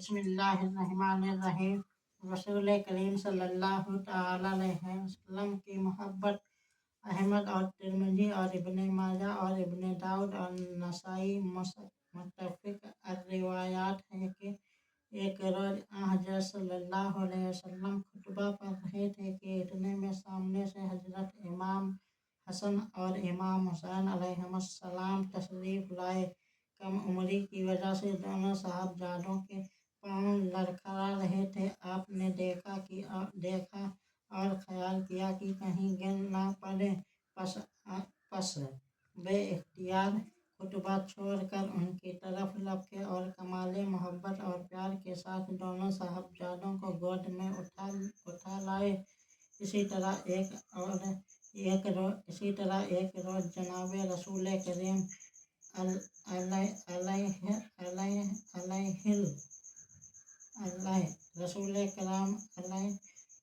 बिस्मिल्लाहिर्रहमानिर्रहीम। रसूल करीम सल्लल्लाहु तआला अलैहि वसल्लम की मोहब्बत। अहमद और तिरमिज़ी और इब्न माजा और इब्न दाऊद और नसाई मुत्तफ़िक़ रिवायात है कि एक रोज़ हज़रत सल्लल्लाहु अलैहि वसल्लम खुतबा पढ़ रहे थे कि इतने में सामने से हज़रत इमाम हसन और इमाम हुसैन अलैहिस्सलाम तशरीफ़ लाए। कम उम्री की वजह से दोनों साहबजादों के पाँव लड़खड़ा रहे थे। आपने देखा और ख्याल किया कि कहीं गिर न पड़े। पस वे इख्तियार खुतबा छोड़कर उनकी तरफ लपके और कमाले मोहब्बत और प्यार के साथ दोनों साहबजादों को गोद में उठा लाए। इसी तरह एक रोज़ जनाब रसूल करीम रसूल करीम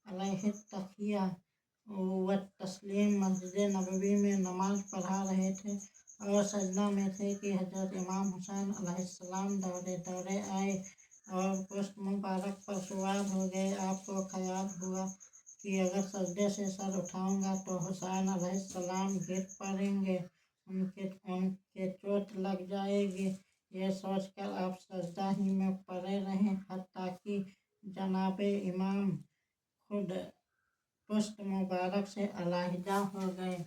अलैहित्तहिय्या व तस्लीम मस्जिद नबवी में नमाज पढ़ा रहे थे और सजदा में थे कि हज़रत इमाम हुसैन अलैहिस्सलाम दौड़े दौड़े आए और पुश्त मुबारक पर सवार हो गए। आपको ख्याल हुआ कि अगर सजदे से सर उठाऊंगा तो हुसैन अलैहिस्सलाम गिर पड़ेंगे, उनके चोट लग जाएगी। ये सोचकर आप सजदा ही में पड़े रहे हत्ता कि जनाबे इमाम खुद पुश्त मुबारक से अलहदा हो गए।